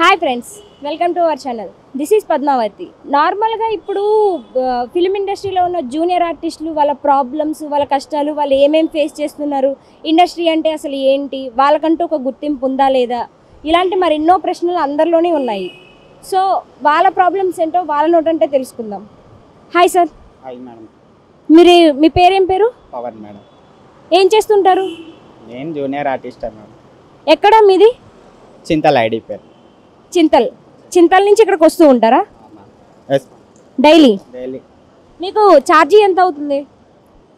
Hi friends, welcome to our channel. This is Padmavati. నార్మల్గా ఇప్పుడు film ఇండస్ట్రీలో ఉన్న జూనియర్ ఆర్టిస్టులు వాళ్ళ ప్రాబ్లమ్స్, వాళ్ళ కష్టాలు, వాళ్ళు ఏమేమి ఫేస్ చేస్తున్నారు, ఇండస్ట్రీ అంటే అసలు ఏంటి, వాళ్ళకంటూ ఒక గుర్తింపు ఉందా లేదా, ఇలాంటి మరి ఎన్నో ప్రశ్నలు అందరిలోనే ఉన్నాయి. సో వాళ్ళ ప్రాబ్లమ్స్ ఏంటో వాళ్ళ నోటంటే తెలుసుకుందాం. Hi sir. Hi madam. మీ పేరేం పేరు? పవన్ మేడం. ఏం చేస్తుంటారు? నేను జూనియర్ ఆర్టిస్ట్ మేడం. ఎక్కడ మీది? చింతల్ ఐడి పేరు. చింతల్ నుంచి ఇక్కడికి వస్తూ ఉంటారా ఎస్ డైలీ? డైలీ మీకు ఛార్జీ ఎంత అవుతుంది?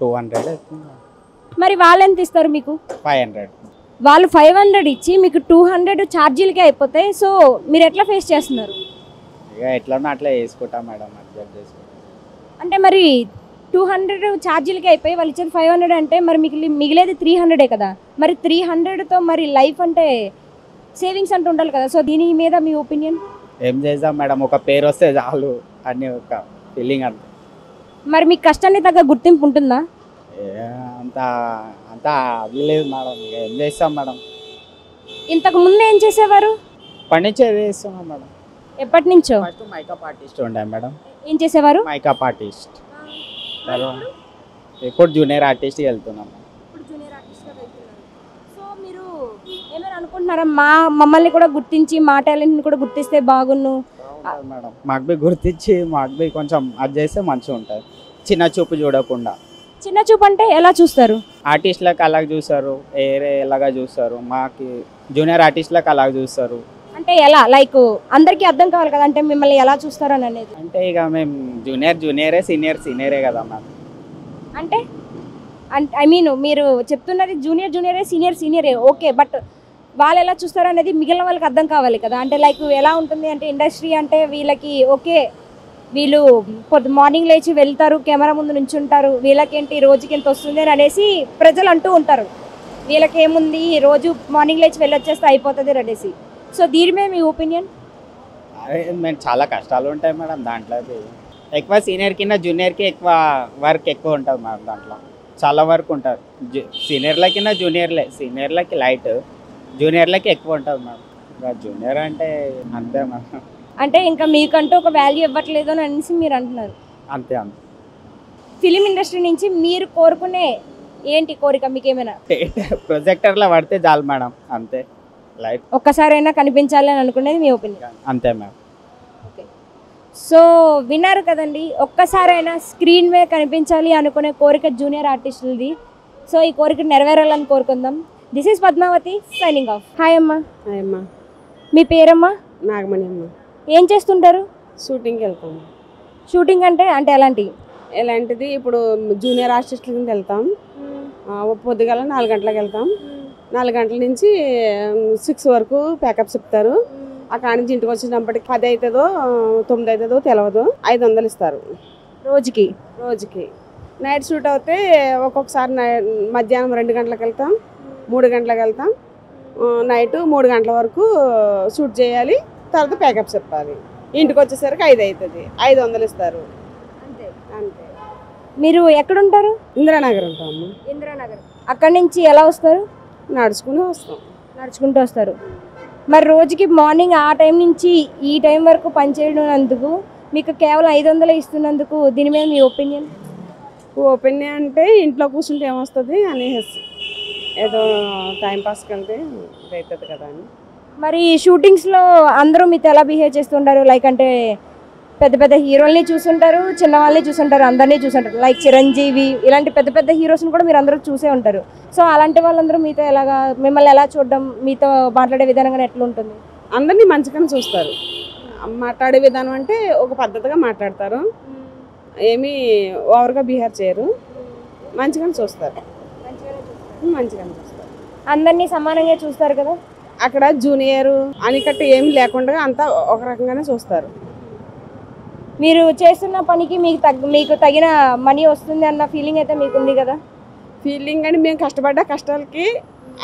200 అవుతుంది. మరి వాళ్ళు ఎంత ఇస్తారు మీకు? 500. వాళ్ళు 500 ఇచ్చి మీకు 200 ఛార్జీలకే అయిపోతాయి. సో మీరు ఎట్లా ఫేస్ చేస్తున్నారు? ఇక ఎట్లనో అట్లా వేసుకుంటాం మేడం, అడ్జస్ట్ చేసుకుంటాం. అంటే మరి 200 ఛార్జీలకే అయిపోయి వాళ్ళు ఇచ్చేది 500 అంటే మరి మిగిలేది 300 కదా. మరి 300తో మరి లైఫ్ అంటే సేవింగ్స్ అంటూ ఉండాలి కదా. సో దీని మీద మీ ఒపీనియన్? ఏం చేద్దాం మేడం, ఒక పేరు వస్తే చాలు అని ఒక ఫీలింగ్ అంత. మరి మీకు కష్టాన్ని తగ్గ గుర్తింపు ఉంటుందా? అంత అంత అది లేదు మేడం. ఇక ఏం చేస్తాం మేడం. ఇంతకు ముందు ఏం చేసేవారు? పండించేది చేస్తున్నాం మేడం. ఎప్పటి నుంచో? ఫస్ట్ మైకప్ ఆర్టిస్ట్ ఉండే మేడం. ఏం చేసేవారు? మైకప్ ఆర్టిస్ట్. ఇప్పుడు జూనియర్ ఆర్టిస్ట్కి వెళ్తున్నాం. సో మీరు ఏమైనా అనుకుంటున్నారా మమ్మల్ని కూడా గుర్తించి మా టాలెంట్ని కూడా గుర్తిస్తే బాగున్ను? మేడం మాకు బి గుర్తించి మాకు బి కొంచెం అది చేస్తే మంచిగా ఉంటుంది. చిన్న చూపు చూడకుండా. చిన్న చూపు అంటే ఎలా చూస్తారు? ఆర్టిస్ట్లకు అలాగ చూస్తారు, ఏరే ఎలాగా చూస్తారు, మాకు జూనియర్ ఆర్టిస్ట్లకు అలాగ చూస్తారు. అంటే ఎలా, లైక్ అందరికీ అర్థం కావాలి కదా, అంటే మిమ్మల్ని ఎలా చూస్తారు అని అనేది. అంటే ఇక మేము జూనియరే, సీనియరే కదా మ్యామ్. అంటే ఐ మీన్ మీరు చెప్తున్నది జూనియరే, సీనియరే ఓకే, బట్ వాళ్ళు ఎలా చూస్తారు అనేది మిగిలిన వాళ్ళకి అర్థం కావాలి కదా. అంటే లైక్ ఎలా ఉంటుంది అంటే ఇండస్ట్రీ అంటే వీళ్ళకి ఓకే, వీళ్ళు మార్నింగ్ లేచి వెళ్తారు, కెమెరా ముందు నుంచుంటారు, వీళ్ళకేంటి రోజుకి ఎంత వస్తుంది అని అనేసి ప్రజలు అంటూ ఉంటారు. వీళ్ళకి ఏముంది, రోజు మార్నింగ్ లేచి వెళ్ళొచ్చేస్తే అయిపోతుంది అనేసి. సో దీని మీద మీ ఒపీనియన్? అదే మేము చాలా కష్టాలు ఉంటాయి మేడం దాంట్లో. ఎక్కువ సీనియర్ కింద జూనియర్కి ఎక్కువ వర్క్ ఎక్కువ ఉంటుంది మేడం. దాంట్లో చాలా వర్క్ ఉంటుంది. సీనియర్ల కింద సీనియర్లకి లైట్, జూనియర్లకి ఎక్కువ ఉంటుంది మేడం. ఇంకా జూనియర్ అంటే అంతే మేడం. అంటే ఇంకా మీకంటూ ఒక వాల్యూ ఇవ్వట్లేదు అని అనేసి మీరు అంటున్నారు. అంతే. ఫిలిం ఇండస్ట్రీ నుంచి మీరు కోరుకునే ఏంటి కోరిక? మీకు ఏమైనా ప్రొజెక్టర్లో పడితే చాలు మేడం, అంతే. లైట్ ఒక్కసారైనా కనిపించాలి అని అనుకునేది మీ ఒపీనియన్? అంతే మ్యామ్. ఓకే, సో విన్నారు కదండి, ఒక్కసారైనా స్క్రీన్ మీద కనిపించాలి అనుకునే కోరిక జూనియర్ ఆర్టిస్టులది. సో ఈ కోరిక నెరవేరాలని కోరుకుందాం. This is Padmavati signing off. Hi అమ్మా. హాయ్ అమ్మా. మీ పేరమ్మా? నాగమణి అమ్మ. ఏం చేస్తుంటారు? షూటింగ్కి వెళ్తాము. షూటింగ్ అంటే ఎలాంటివి? ఎలాంటిది, ఇప్పుడు జూనియర్ ఆర్టిస్టుల కింద వెళ్తాం. పొద్దుగాల 4 గంటలకు వెళ్తాం. 4 గంటల నుంచి 6 వరకు ప్యాకప్ చెప్తారు. అక్కడ నుంచి ఇంటికి వచ్చినప్పటికి 10 అవుతుందో 9 అవుతుందో తెలియదు. 500 ఇస్తారు రోజుకి. నైట్ షూట్ అవుతే ఒక్కొక్కసారి మధ్యాహ్నం 2 గంటలకు వెళ్తాం, 3 గంటలకు వెళ్తాం. నైట్ 3 గంటల వరకు షూట్ చేయాలి, తర్వాత ప్యాకప్ చెప్పాలి. ఇంటికి వచ్చేసరికి 5 అవుతుంది. 500 ఇస్తారు అంతే. అంతే. మీరు ఎక్కడుంటారు? ఇందిరానగర్ ఉంటాము. ఇందిరానగర్. అక్కడి నుంచి ఎలా వస్తారు? నడుచుకుంటూ వస్తారు. మరి రోజుకి మార్నింగ్ ఆ టైం నుంచి ఈ టైం వరకు పనిచేయడందుకు మీకు కేవలం 500 ఇస్తున్నందుకు దీని మీద మీ ఒపీనియన్? ఒపీనియన్ అంటే ఇంట్లో కూర్చుంటే ఏమొస్తుంది అనేసి, ఏదో టైంపాస్కి వెళ్తే అవుతుంది కదా అని. మరి షూటింగ్స్లో అందరూ మీతో ఎలా బిహేవ్ చేస్తుంటారు? లైక్ అంటే పెద్ద పెద్ద హీరోల్ని చూసుంటారు, చిన్న వాళ్ళని చూసుంటారు, అందరినీ చూసుంటారు. లైక్ చిరంజీవి ఇలాంటి పెద్ద పెద్ద హీరోస్ని కూడా మీరు అందరూ చూసే ఉంటారు. సో అలాంటి వాళ్ళందరూ మీతో ఎలాగా, మిమ్మల్ని ఎలా చూడడం, మీతో మాట్లాడే విధానంగా ఎట్లా ఉంటుంది? అందరినీ మంచిగానే చూస్తారు. మాట్లాడే విధానం అంటే ఒక పద్ధతిగా మాట్లాడతారు, ఏమీ ఓవర్గా బిహేవ్ చేయరు, మంచిగానే చూస్తారు. అందరినీ సమానంగా చూస్తారు కదా. అక్కడ జూనియర్ అనికట్టు ఏమి లేకుండా అంతా ఒక రకంగానే చూస్తారు. మీరు చేస్తున్న పనికి మీకు తగిన మనీ వస్తుంది అన్న ఫీలింగ్ అయితే మీకు ఉంది కదా? ఫీలింగ్ అని మేము కష్టపడ్డ కష్టాలకి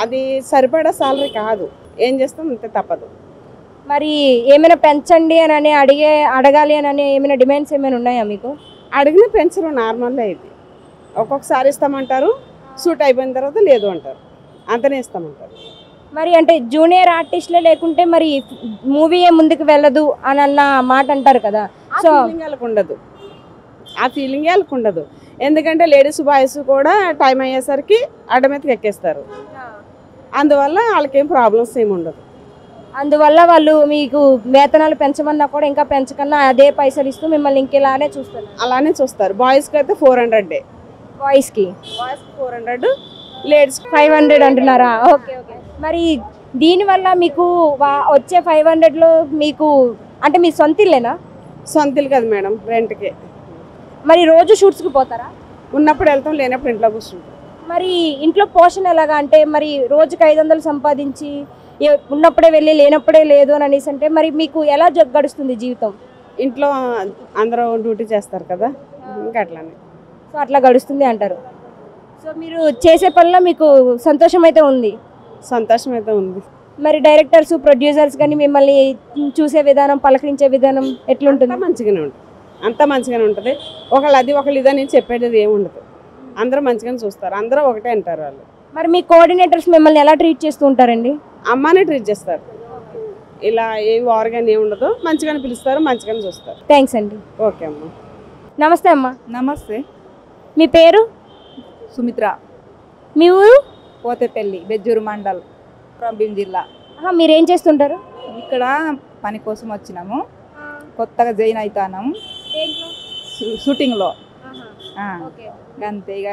అది సరిపడా సాలరీ కాదు, ఏం చేస్తాం అంతే, తప్పదు. మరి ఏమైనా పెంచండి అని అడగాలి అని ఏమైనా డిమాండ్స్ ఏమైనా ఉన్నాయా మీకు? అడిగిన పెంచరు, నార్మల్గా ఇది. ఒక్కొక్కసారి ఇస్తామంటారు, షూట్ అయిపోయిన తర్వాత లేదు అంటారు, అంతనే ఇస్తామంటారు. మరి అంటే జూనియర్ ఆర్టిస్ట్లే లేకుంటే మరి మూవీ ముందుకు వెళ్ళదు అని అన్న మాట అంటారు కదా. సో ఆ ఫీలింగ్ వాళ్ళకు ఉండదు. ఎందుకంటే లేడీస్ బాయ్స్ కూడా టైం అయ్యేసరికి ఆటోమేటిక్ ఎక్కేస్తారు. అందువల్ల వాళ్ళకేం ప్రాబ్లమ్స్ ఏమి ఉండదు. అందువల్ల వాళ్ళు మీకు వేతనాలు పెంచమన్నా కూడా ఇంకా పెంచకన్నా అదే పైసలు ఇస్తూ మిమ్మల్ని ఇంకెలానే చూస్తారు. అలానే చూస్తారు. బాయ్స్కి అయితే 400 బాయ్స్కి 400, లేడీస్కి 500 అంటున్నారా? Okay okay. మరి దీనివల్ల మీకు వచ్చే 500లో మీకు అంటే మీ సొంత ఇల్లేనా? సొంతలు కదా మేడం, రెంట్కి. మరి రోజు షూట్స్కి పోతారా? ఉన్నప్పుడు వెళ్తాం, లేనప్పుడు ఇంట్లో కూర్చుంటాం. మరి ఇంట్లో పోషణ ఎలాగా? అంటే మరి రోజుకి 500 సంపాదించి ఉన్నప్పుడే వెళ్ళి లేనప్పుడే లేదు అని అనేసి అంటే మరి మీకు ఎలా గడుస్తుంది జీవితం? ఇంట్లో అందరూ డ్యూటీ చేస్తారు కదా, ఇంకా అట్లానే. సో అట్లా గడుస్తుంది అంటారు. సో మీరు చేసే పనిలో మీకు సంతోషం అయితే ఉంది? సంతోషం అయితే ఉంది. మరి డైరెక్టర్స్ ప్రొడ్యూసర్స్ కానీ మిమ్మల్ని చూసే విధానం, పలకరించే విధానం ఎట్లుంటుంది? అంతా మంచిగానే ఉంటుంది. ఒకళ్ళు అది ఒకళ్ళు ఇదని చెప్పేది ఏమి ఉండదు. అందరూ మంచిగానే చూస్తారు, అందరూ ఒకటే అంటారు వాళ్ళు. మరి మీ కోఆర్డినేటర్స్ మిమ్మల్ని ఎలా ట్రీట్ చేస్తూ ఉంటారండి? అమ్మానే ట్రీట్ చేస్తారు. ఇలా ఏ వారుగానే ఏమి ఉండదు, మంచిగానే పిలుస్తారు, మంచిగానే చూస్తారు. థ్యాంక్స్ అండి. ఓకే అమ్మ. నమస్తే అమ్మ. నమస్తే. మీ పేరు? సుమిత్ర. మీ ఊరు? పోతేపల్లి, బెజ్జూరు మండల్, భీం జిల్లా. మీరేం చేస్తుంటారు? ఇక్కడ పని కోసం వచ్చినాము, కొత్తగా జాయిన్ అవుతాము షూటింగ్లో. అంతే. ఇక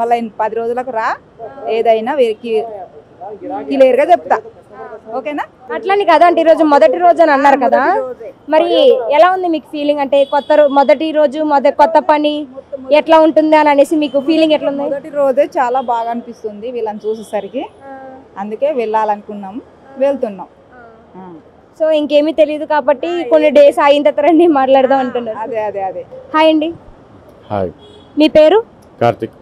మళ్ళీ 10 రోజులకు రా, ఏదైనా క్లియర్గా చెప్తా. ఓకేనా? అట్లని కదా అంటే ఈరోజు మొదటి రోజు అని అన్నారు కదా, మరి ఎలా ఉంది మీకు ఫీలింగ్? అంటే మొదటి రోజు కొత్త పని ఎట్లా ఉంటుంది అని అనేసి మీకు ఫీలింగ్ ఎట్లా ఉంది? మొదటి రోజే చాలా బాగా అనిపిస్తుంది వీళ్ళని చూసేసరికి, అందుకే వెళ్ళాలనుకున్నాం, వెళ్తున్నాం. సో ఇంకేమీ తెలియదు కాబట్టి కొన్ని డేస్ అయిన తర్వాత రండి మాట్లాడదాం అంటున్నారు. అదే. హాయ్ అండి. హాయ్. మీ పేరు? కార్తిక్.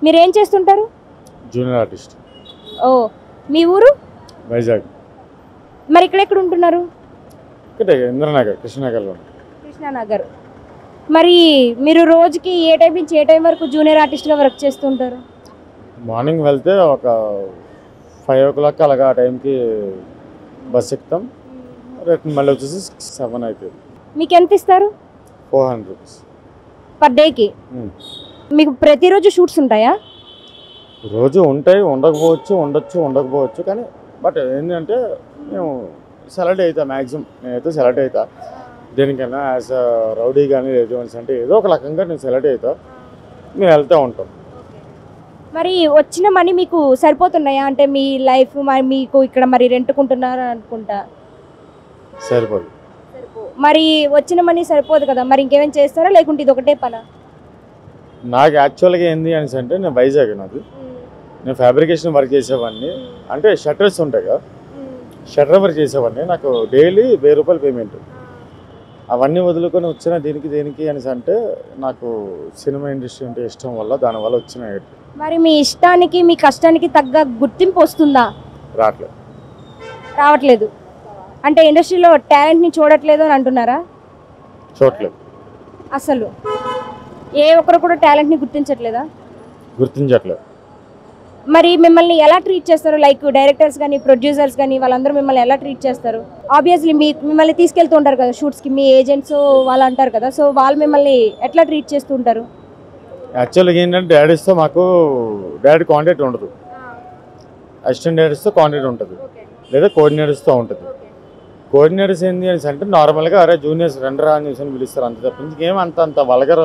మీరు ఏం చేస్తుంటారు? Junior artist. ఓ, మీ ఊరు? వైజాగ్. మరి ఇక్కడ ఎక్కడ ఉంటున్నారు? ఇక్కడ ఇంద్రనగర్, కృష్ణనగర్లో. కృష్ణానగర్. మరి మీరు రోజుకి ఏ టైం నుంచి ఏ టైం వరకు జూనియర్ ఆర్టిస్ట్గా వర్క్ చేస్తుంటారు? మార్నింగ్ వెళ్తే ఒక 5 o'clock అలాగా ఆ టైంకి బస్ ఎక్కుతాం, రేపు మళ్ళీ వచ్చేసి 7 అవుతుంది. మీకు ఎంత ఇస్తారు? 400 rupees పర్ డేకి. మీకు ప్రతిరోజు షూట్స్ ఉంటాయా? రోజు ఉంటాయి, ఉండకపోవచ్చు కానీ బట్ ఏంటంటే మేము సెలెక్ట్ అవుతాం. మ్యాక్సిమం నేనైతే సెలెక్ట్ అవుతా దేనికైనా. యాజ్ రౌడీ కానీ రెజ్యూమెన్స్ అంటే ఏదో ఒక రకంగా నేను సెలెక్ట్ అవుతా, మేము వెళ్తూ ఉంటాం. మరి వచ్చిన మనీ మీకు సరిపోతున్నాయా? అంటే మీ లైఫ్ మీకు ఇక్కడ మరి రెంట్కుంటున్నారు అనుకుంటా. సరిపోదు. మరి వచ్చిన మనీ సరిపోదు కదా, మరి ఇంకేమైనా చేస్తారా లేకుంటే ఇది ఒకటే పనా? నాకు యాక్చువల్గా ఏంది అనేసి అంటే నేను వైజాగ్, నేను ఫ్యాబ్రికేషన్ వర్క్ చేసేవాడిని. అంటే షట్టర్స్ ఉంటాయి కదా, షట్టర్ వర్క్ చేసేవాడిని. నాకు డైలీ 1000 రూపాయలు పేమెంట్. అవన్నీ వదులుకొని వచ్చిన దేనికి అనేసి అంటే నాకు సినిమా ఇండస్ట్రీ అంటే ఇష్టం వల్ల, దానివల్ల వచ్చిన. మరి మీ ఇష్టానికి మీ కష్టానికి తగ్గ గుర్తింపు వస్తుందా? రావట్లేదు. అంటే ఇండస్ట్రీలో టాలెంట్ని చూడట్లేదు అని అంటున్నారా? చూడట్లేదు అసలు. ఏ ఒక్కరు కూడా టాలెంట్ని గుర్తించట్లేదా? గుర్తించట్లేదు. మరి మిమ్మల్ని ఎలా ట్రీట్ చేస్తారు? లైక్ డైరెక్టర్స్ కానీ ప్రొడ్యూసర్స్ కానీ వాళ్ళందరూ మిమ్మల్ని ఎలా ట్రీట్ చేస్తారు? ఆబ్వియస్లీ మిమ్మల్ని తీసుకెళ్తూ ఉంటారు కదా షూట్స్కి, మీ ఏజెంట్స్ వాళ్ళు అంటారు కదా, సో వాళ్ళు మిమ్మల్ని ఎట్లా ట్రీట్ చేస్తూ ఉంటారు? యాక్చువల్గా ఏంటంటే డాడీస్తో మాకు డాడీ కాంటాక్ట్ ఉండదు, అసిస్టెంట్ డైరెక్టర్స్తో కాంటాక్ట్ ఉంటుంది, లేదా కోఆర్డినేటర్స్తో ఉంటుంది. కోఆర్డినేటర్స్ ఏంటి అని అంటే నార్మల్గా అరే జూనియర్స్ రెండరా అని చూసి పిలుస్తారు, అంత తప్పించి ఏం అంత వల్గర్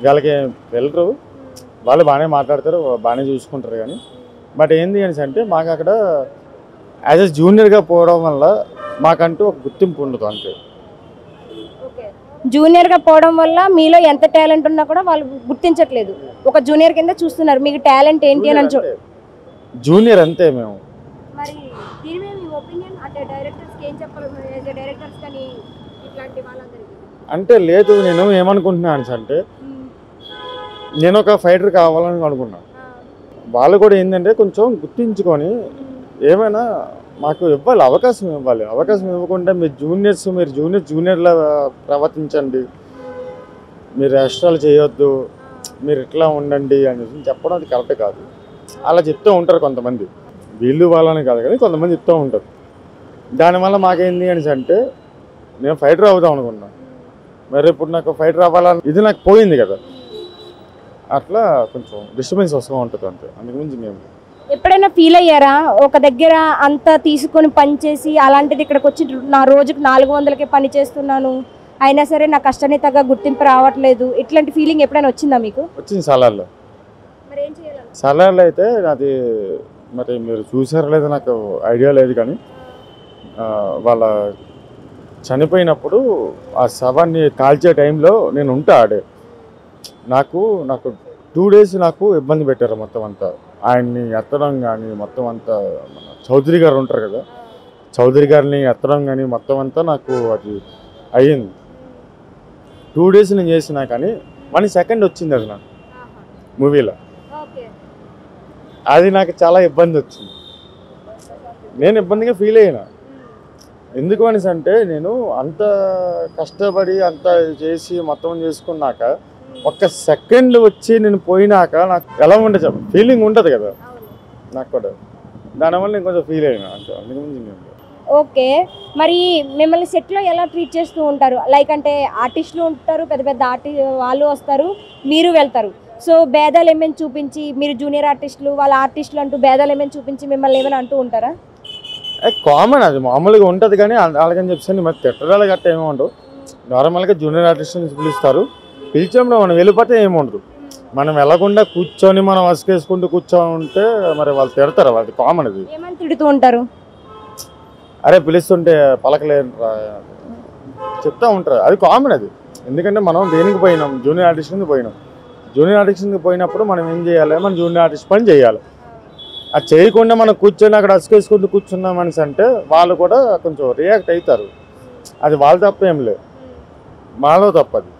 వాళ్ళకి వెళ్ళరు. వాళ్ళు బాగానే మాట్లాడతారు, బాగానే చూసుకుంటారు. కానీ బట్ ఏంది అని అంటే మాకు అక్కడ యాజ్ ఎ జూనియర్గా పోవడం వల్ల మాకంటూ ఒక గుర్తింపు ఉండదు. అంతే. జూనియర్గా పోవడం వల్ల మీలో ఎంత టాలెంట్ ఉన్నా కూడా వాళ్ళు గుర్తించట్లేదు, ఒక జూనియర్ కింద చూస్తున్నారు. మీకు టాలెంట్ ఏంటి అని జూనియర్ అంతే మేము. మరి దీని మీద మీ ఒపీనియన్ అంటే డైరెక్టర్స్కి ఏం చెప్పాలి? డైరెక్టర్స్ కానీ ఇట్లాంటి వాళ్ళందరికీ అంటే లేదు, నేను ఏమనుకుంటున్నాను అంటే నేను ఒక ఫైటర్ కావాలని అనుకున్నాను. వాళ్ళు కూడా ఏంటంటే కొంచెం గుర్తించుకొని ఏమైనా మాకు ఇవ్వాలి, అవకాశం ఇవ్వాలి. అవకాశం ఇవ్వకుండా మీరు జూనియర్లా ప్రవర్తించండి, మీరు ఎక్స్ట్రాలు చేయొద్దు, మీరు ఇట్లా ఉండండి అని చెప్పడం అది కరెక్ట్ కాదు. అలా చెప్తూ ఉంటారు కొంతమంది. వీళ్ళు వాళ్ళని కాదు కానీ కొంతమంది చెప్తూ ఉంటారు. దానివల్ల మాకేంది అని అంటే నేను ఫైటర్ అవుదాం అనుకున్నా, మరి ఇప్పుడు నాకు ఫైటర్ అవ్వాలని ఇది నాకు పోయింది కదా, అట్లా కొంచెం డిస్టర్బెన్స్ వస్తూ ఉంటుంది అంతే, అందుగురించి మేము. ఎప్పుడైనా ఫీల్ అయ్యారా ఒక దగ్గర అంతా తీసుకొని పని చేసి అలాంటిది ఇక్కడికి వచ్చి నా రోజుకు 400కే పని చేస్తున్నాను అయినా సరే నా కష్టాన్ని తగ్గ గుర్తింపు రావట్లేదు, ఇట్లాంటి ఫీలింగ్ ఎప్పుడైనా వచ్చిందా మీకు? వచ్చింది సలార్లో. మరి ఏం చేయాలి? సలార్లో అయితే అది మరి మీరు చూసారో లేదో నాకు ఐడియా లేదు కానీ వాళ్ళ చనిపోయినప్పుడు ఆ శవాన్ని కాల్చే టైంలో నేను ఉంటా ఆడే. నాకు 2 days నాకు ఇబ్బంది పెట్టారు మొత్తం అంతా, ఆయన్ని ఎత్తడం కానీ మొత్తం అంతా. మన చౌదరి గారు ఉంటారు కదా, చౌదరి గారిని ఎత్తడం కానీ మొత్తం అంతా నాకు అది అయ్యింది. 2 days నేను చేసినా కానీ 1 second వచ్చింది అది నాకు మూవీలో. అది నాకు చాలా ఇబ్బంది వచ్చింది, నేను ఇబ్బందిగా ఫీల్ అయినా. ఎందుకు అనేసి అంటే నేను అంత కష్టపడి అంత చేసి మొత్తం చేసుకున్నాక 1 second వచ్చి నేను పోయినాక నాకు ఎలా ఉండదు ఫీలింగ్ ఉంటుంది కదా నాకు కూడా, దానివల్ల నేను కొంచెం ఫీల్ అయినా అంటే అందుగురించి నేను. ఓకే, మరి మిమ్మల్ని సెట్లో ఎలా ట్రీట్ చేస్తూ ఉంటారు? లైక్ అంటే ఆర్టిస్టులు ఉంటారు, పెద్ద పెద్ద వాళ్ళు వస్తారు, మీరు వెళ్తారు. సో భేదాలు ఏమైనా చూపించి, మీరు జూనియర్ ఆర్టిస్టులు వాళ్ళ ఆర్టిస్టులు అంటూ భేదాలు ఏమైనా చూపించి మిమ్మల్ని ఏమైనా అంటూ ఉంటారా? కామన్, అది మామూలుగా ఉంటుంది కానీ అలాగని చెప్పి మరి తిట్టడాలు గట్ట ఏమీ ఉండవు. నార్మల్గా జూనియర్ ఆర్టిస్ట్ని పిలుస్తారు, పిలిచినప్పుడు మనం వెళ్ళిపోతే ఏమి ఉండదు. మనం వెళ్ళకుండా కూర్చొని మనం వసుకేసుకుంటూ కూర్చొని ఉంటే మరి వాళ్ళు తిడతారు, అది కామన్. అది ఏమని తిడుతూ ఉంటారు? అరే పిలుస్తుంటే పలకలేరు చెప్తా ఉంటారు, అది కామన్. అది ఎందుకంటే మనం దేనికి పోయినాం, జూనియర్ ఆర్టిస్ట్కి పోయినాం. జూనియర్ ఆర్టిస్ట్కి పోయినప్పుడు మనం ఏం చేయాలి, మనం జూనియర్ ఆర్టిస్ట్ పని చేయాలి. అది చేయకుండా మనం కూర్చొని అక్కడ అసుకేసుకుంటూ కూర్చున్నాం అనేసి అంటే వాళ్ళు కూడా కొంచెం రియాక్ట్ అవుతారు. అది వాళ్ళ తప్ప ఏం లేదు, మాలో తప్పది.